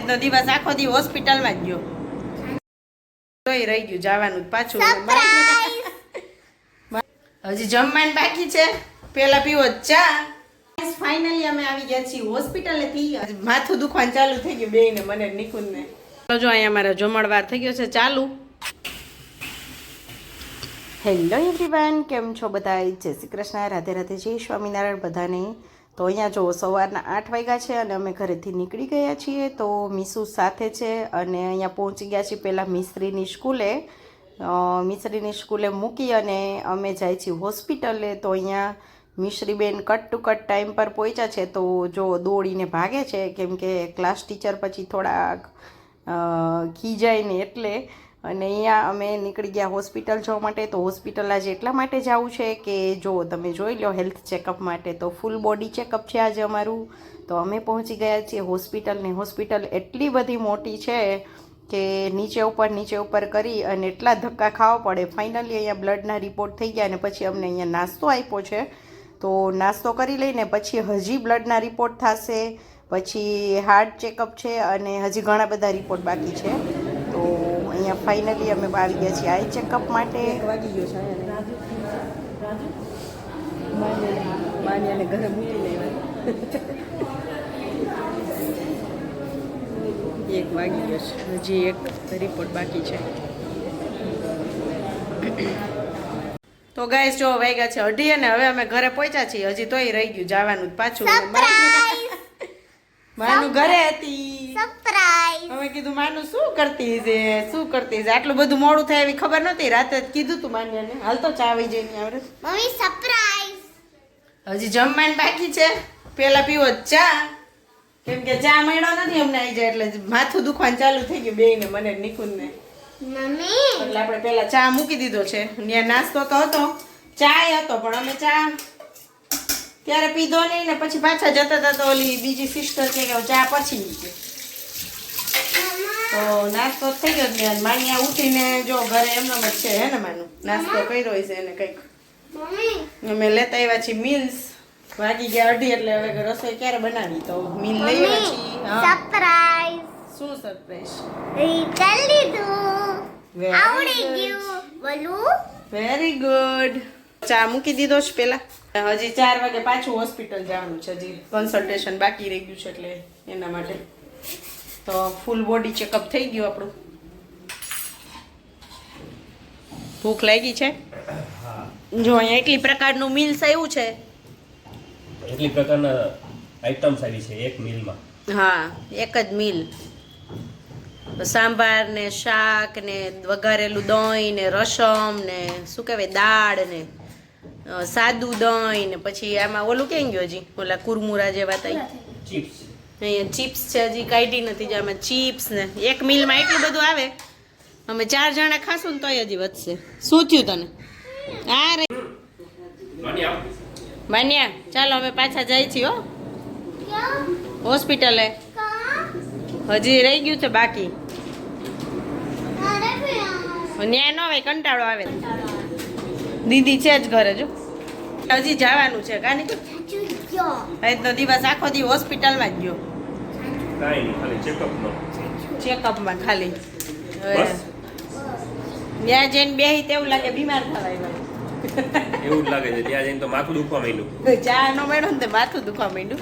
આજનો દિવસ આખો દી હોસ્પિટલમાં જ ગયો. તોય રહી ગયું જવાનું પાછું. હજી જમવાનું બાકી છે. પેલા પીવો ચા. ફાઇનલી અમે આવી ગયા છીએ હોસ્પિટલેથી. માથું દુખવાનું ચાલુ થઈ ગયું બેયને, મને નિકુંજને. જો અહીંયા મારો જમણવાર થઈ ગયો છે ચાલુ. હેલો એવરીવન, કેમ છો બધા? જય શ્રી કૃષ્ણ, રાધે રાધે, જય સ્વામિનારાયણ બધાને. તો અહીંયા જો સવારના 8 વાગ્યા છે અને અમે ઘરેથી નીકળી ગયા છીએ. તો મીસુ સાથે છે અને અહીંયા પહોંચી ગયા છીએ પહેલાં મિસ્ત્રીની સ્કૂલે. મિસ્ત્રીની સ્કૂલે મૂકી અને અમે જાય છીએ હોસ્પિટલે. તો અહીંયા મિશ્રીબેન કટ ટુ કટ ટાઈમ પર પહોંચ્યા છે. તો જો દોડીને ભાગે છે કેમ કે ક્લાસ ટીચર પછી થોડાક ખીજાય ને એટલે. અને અહીંયા અમે નીકળી ગયા હોસ્પિટલ જવા માટે. તો હોસ્પિટલ આજે એટલા માટે જવું છે કે જો તમે જોઈ લો હેલ્થ ચેકઅપ માટે. તો ફૂલ બોડી ચેકઅપ છે આજે અમારું. તો અમે પહોંચી ગયા છીએ હોસ્પિટલ ને હોસ્પિટલ એટલી બધી મોટી છે કે નીચે ઉપર કરી અને એટલા ધક્કા ખાવા પડે. ફાઇનલી અહીંયા બ્લડના રિપોર્ટ થઈ ગયા અને પછી અમને અહીંયા નાસ્તો આપ્યો છે. તો નાસ્તો કરી લઈને પછી હજી બ્લડના રિપોર્ટ થશે, પછી હાર્ટ ચેકઅપ છે અને હજી ઘણા બધા રિપોર્ટ બાકી છે. તો અહીંયા ફાઇનલી અમે આવી ગયા છીએ આઈ ચેકઅપ માટે. વાગી ગયો છે માન્યાને ઘરે મૂકી લેવા. 1 વાગી ગયો છે, હજી એક રિપોર્ટ બાકી છે. તો ગાઈસ જો વાગ્યા છે 2:30 અને હવે અમે ઘરે પહોંચ્યા છીએ. હજી તોય રહી ગયું જવાનું પાછું. માનું ઘરે હતી. અમે કીધું માનું શું કરતી છે. આટલું બધું મોડું થાય એવી ખબર નહોતી. રાતે જ કીધું તું માન્યાને હાલ તો ચા આવી જઈને આવડે. Mummy surprise. હજી જમવાનું બાકી છે. પેલા પીવો ચા કેમ કે ચા મળ્યો નથી અમને આવી જાય એટલે માથું દુખવાનું ચાલુ થઈ ગયું બેયને, મને નિકુંજને. મમ્મી એટલે આપણે પેલા ચા મૂકી દીધો છે. ત્યાં નાસ્તો તો હતો, ચા હતો પણ અમે ચા ત્યારે પીધો નહીં ને પછી પાછા જતા હતા. તો ઓલી બીજી સિસ્ટર કે ચા પછી તો નાસ્તો થઈ ગયો. ત્યાં માન્યા ઉઠીને જો ઘરે એમનો જ છે હે ને માનું નાસ્તો કર્યો છે એને કંઈક. અમે લેતા આવ્યા છીએ મિલ્સ. વાગી ગયા 2:30 એટલે હવે રસોઈ ક્યારે બનાવી. તો મિલ લઈ આવ્યા છીએ. સરપ્રાઈઝ. શું સરપ્રાઈઝ? કરી લીધું, આવડી ગયું બોલું. Very good. ચા મૂકી દીધો છે પેલા. હજી 4 વાગે પાછું હોસ્પિટલ જવાનું છે. હજી કન્સલ્ટેશન બાકી રહી ગયું છે એટલે એના માટે. તો ફૂલ બોડી ચેકઅપ થઈ ગયું આપણું. ભૂખ લાગી છે. જો અહીંયા એટલી પ્રકારનું મિલ્સ આવ્યું છે. એટલી પ્રકારના આઈટમ્સ આવી છે એક મિલમાં. હા, એક જ મિલ. સાંભાર ને શાક ને વઘારેલું દહીં ને રસમ ને શું કહેવાય દાળ ને સાદું દહીં ને પછી આમાં ઓલું ક્યાં ગયો હજી ઓલા કુરમુરા જેવા તઈ ચિપ્સ. અહીંયા ચિપ્સ છે હજી કાઢી નથી. આમાં ચિપ્સ ને એક મિલમાં એટલું બધું આવે. અમે 4 જણા ખાશું ને તોય હજી વધશે. શું થયું તને? હા રે માન્યા ચાલો અમે પાછા જાય છીએ હો હોસ્પિટલે. હજી રહી ગયું છે બાકી. ન્યા ન હોય કંટાળો આવે. દીદી છે જ ઘરે જો. હજી જવાનું છે કાની. આજનો દિવસ આખો દી હોસ્પિટલમાં જ ગયો. કાઈ નહીં, ખાલી ચેકઅપમાં ખાલી. ત્યાં જઈને બેહી તેવું લાગે બીમાર થવાય. એવું જ લાગે છે. ત્યાં જઈને તો માથું દુખવા માંડ્યું. ચા નો મેળો ને માથું દુખવા માંડ્યું.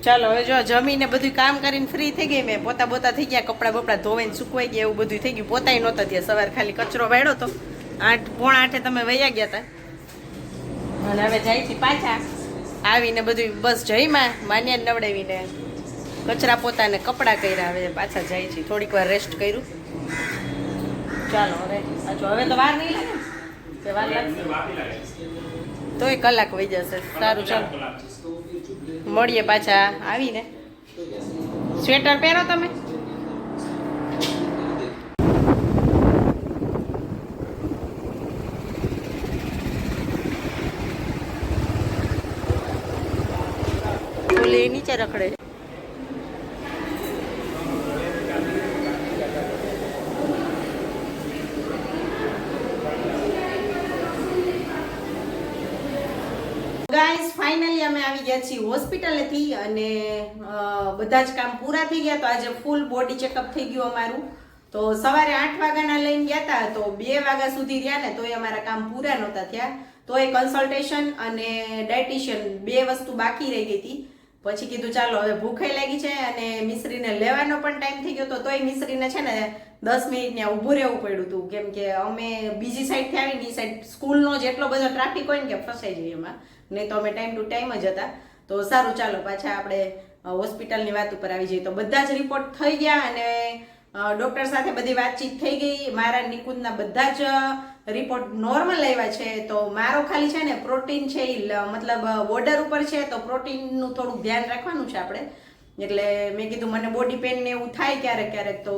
ચાલો હવે જો જમીને બધું કામ કરીને ફ્રી થઈ ગઈ. મેં પોતા થઈ ગયા, કપડાં બપડા ધોવાઈને સુકવાઈ ગયા, એવું બધું થઈ ગયું. પોતાય નહોતા ત્યાં. સવારે ખાલી કચરો વાળ્યો તો 8:30 તમે વયા ગયા હતા. અને હવે જાય છે પાછા આવીને બધું બસ જઈમાં માન્યા નવડાવીને કચરા પોતાને કપડાં કર્યા. હવે પાછા જાય છે. થોડીક વાર રેસ્ટ કર્યું. ચાલો હવે પાછો હવે તો વાર નહીં લાગે ને. વાર લાગશે તોય કલાક વહી જશે. સારું ચાલો મળીએ પાછા આવીને. સ્વેટર પહેરો તમે. ઓલી નીચે રખડે. ગાઈસ ફાઇનલી અમે આવી ગયા છીએ હોસ્પિટલેથી અને બધા જ કામ પૂરા થઈ ગયા. તો આજે ફૂલ બોડી ચેકઅપ થઈ ગયું અમારું. તો સવારે 8 વાગ્યાના લઈને ગયા હતા તો 2 વાગ્યા સુધી રહ્યા ને તોય અમારા કામ પૂરા નહોતા થયા. તો એ કન્સલ્ટેશન અને ડાયટિશિયન 2 વસ્તુ બાકી રહી ગઈ હતી. પછી કીધું ચાલો હવે ભૂખે લાગી છે અને મિશ્રીને લેવાનો પણ ટાઈમ થઈ ગયો. તોય મિશ્રીને છે ને 10 મિનિટ ત્યાં ઊભું રહેવું પડ્યું હતું, કેમ કે અમે બીજી સાઈડથી આવીને એ સાઈડ સ્કૂલનો જેટલો બધો ટ્રાફિક હોય ને કે ફસાઈ જઈએ એમાં, નહીં તો અમે ટાઈમ ટુ ટાઈમ જ હતા. તો સારું ચાલો પાછા આપણે હોસ્પિટલની વાત ઉપર આવી જઈએ. તો બધા જ રિપોર્ટ થઈ ગયા અને ડૉક્ટર સાથે બધી વાતચીત થઈ ગઈ. મારા નિકુંજના બધા જ રિપોર્ટ નોર્મલ આવ્યા છે. તો મારો ખાલી છે ને પ્રોટીન છે એ મતલબ બોર્ડર ઉપર છે, તો પ્રોટીનનું થોડુંક ધ્યાન રાખવાનું છે આપણે. એટલે મેં કીધું મને બોડી પેઇન ને એવું થાય ક્યારેક ક્યારેક, તો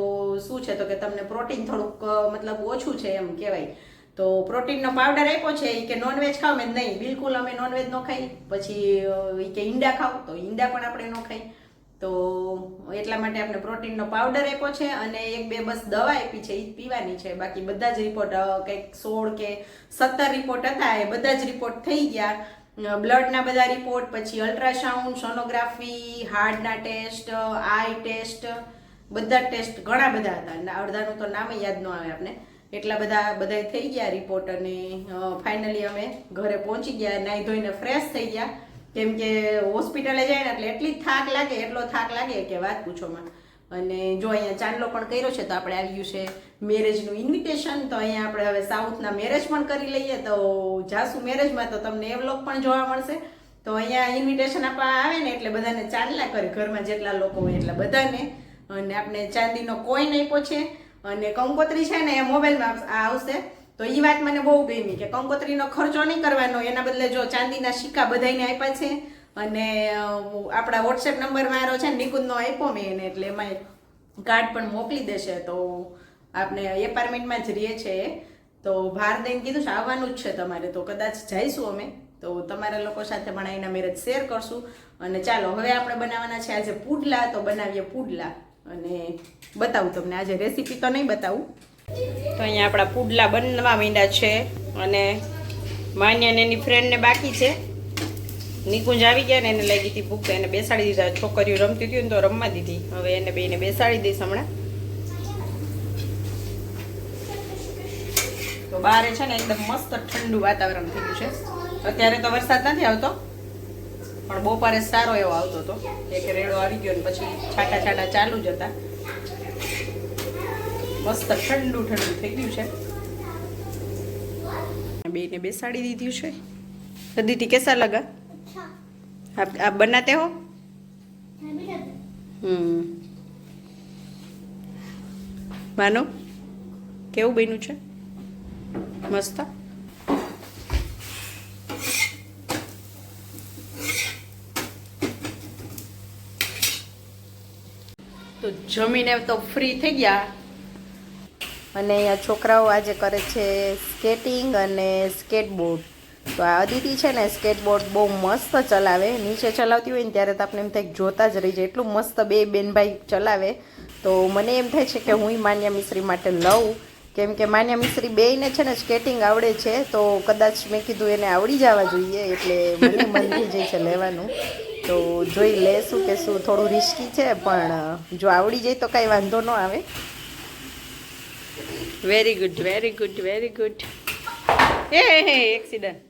શું છે તો કે તમને પ્રોટીન થોડુંક મતલબ ઓછું છે એમ કહેવાય. તો પ્રોટીનનો પાવડર આપ્યો છે એ કે નોનવેજ ખાવ. મેં નહીં, બિલકુલ અમે નોનવેજ ન ખાઈ. પછી એ કે ઈંડા ખાવ, તો ઈંડા પણ આપણે ન ખાઈ. તો એટલા માટે આપણે પ્રોટીનનો પાવડર આપ્યો છે અને 1-2 બસ દવા આપી છે, એ જ પીવાની છે. બાકી બધા જ રિપોર્ટ કંઈક 16 કે 17 રિપોર્ટ હતા, એ બધા જ રિપોર્ટ થઈ ગયા. બ્લડના બધા રિપોર્ટ, પછી અલ્ટ્રાસાઉન્ડ, સોનોગ્રાફી, હાર્ટના ટેસ્ટ, આઈ ટેસ્ટ, બધા ટેસ્ટ ઘણા બધા હતા. અડધાનું તો નામ યાદ ન આવે આપણે. એટલા બધા થઈ ગયા રિપોર્ટ અને ફાઇનલી અમે ઘરે પહોંચી ગયા, નાહી ધોઈને ફ્રેશ થઈ ગયા. કેમ કે હોસ્પિટલે જાય ને એટલે એટલી થાક લાગે, એટલો થાક લાગે કે વાત પૂછોમાં. અને જો અહીંયા ચાંદલો પણ કર્યો છે તો આપણે આવ્યું છે મેરેજનું ઇન્વિટેશન. તો અહીંયા આપણે હવે સાઉથના મેરેજ પણ કરી લઈએ. તો જાસુ મેરેજમાં તો તમને એ વ્લોગ પણ જોવા મળશે. તો અહીંયા ઇન્વિટેશન આપવા આવે ને એટલે બધાને ચાંદલા કરે, ઘરમાં જેટલા લોકો હોય એટલા બધાને. અને આપણે ચાંદીનો કોઈન આપ્યો છે અને કંકોત્રી છે ને એ મોબાઈલમાં આવશે. તો એ વાત મને બહુ ગમી કે કંકોત્રીનો ખર્ચો નહીં કરવાનો, એના બદલે જો ચાંદીના સિક્કા બધાને આપ્યા છે. અને આપણા વોટ્સએપ નંબર મારો છે ને નિકુંજનો આપ્યો મેં એને, એટલે એમાં કાર્ડ પણ મોકલી દેશે. તો આપણે એપાર્ટમેન્ટમાં જ રહીએ છીએ. તો બહાર દઈને કીધું છે આવવાનું જ છે તમારે, તો કદાચ જઈશું અમે. તો તમારા લોકો સાથે પણ એના મેરેજ શેર કરશું. અને ચાલો હવે આપણે બનાવવાના છે આજે પુડલા. તો બનાવીએ પુડલા અને બતાવું તમને. આજે રેસીપી તો નહીં બતાવું. તો અહીંયા આપણા પુડલા બનવા માંડ્યા છે અને માન્યાને એની ફ્રેન્ડને બાકી છે. નિકુંજ આવી ગયા ને એને લાગી હતી ભૂખ, એને બેસાડી દીધા. છોકરીઓ રમતી હતી ને તો રમવા દીધી. હવે એને બેને બેસાડી દઈશ હમણાં. તો બહાર છે ને એકદમ મસ્ત ઠંડુ વાતાવરણ થઈ ગયું છે. અત્યારે તો વરસાદ નથી આવતો પણ બપોરે સારો એવો આવતો હતો. એક રેડો આવી ગયો ને પછી છાંટા છાંટા ચાલુ જ હતા. મસ્ત ઠંડુ ઠંડુ થઈ ગયું છે. બેને બેસાડી દીધું છે. દીદી કેસા લગા? आप बनाते हो? માનો કેવું બન્યું છે? મસ્ત. તો જમીને તો ફ્રી થઈ ગયા અને અહીંયા છોકરાઓ આજે કરે છે સ્કેટિંગ અને સ્કેટબોર્ડ. તો આ અદિતિ છે ને સ્કેટબોર્ડ બહુ મસ્ત ચલાવે. નીચે ચલાવતી હોય ને ત્યારે તો આપણે એમ થાય જોતા જ રહી જાય, એટલું મસ્ત બે બેનભાઈ ચલાવે. તો મને એમ થાય છે કે હું માન્યા મિશ્રી માટે લઉં, કેમ કે માન્યા મિશ્રી બેયને છે ને સ્કેટિંગ આવડે છે. તો કદાચ મેં કીધું એને આવડી જવા જોઈએ, એટલે મને મન થઈ જાય છે લેવાનું. તો જોઈ લેશું કે શું, થોડું રિસ્કી છે પણ જો આવડી જાય તો કાંઈ વાંધો ન આવે. Very good, very good, very good. હે એક્સિડન્ટ.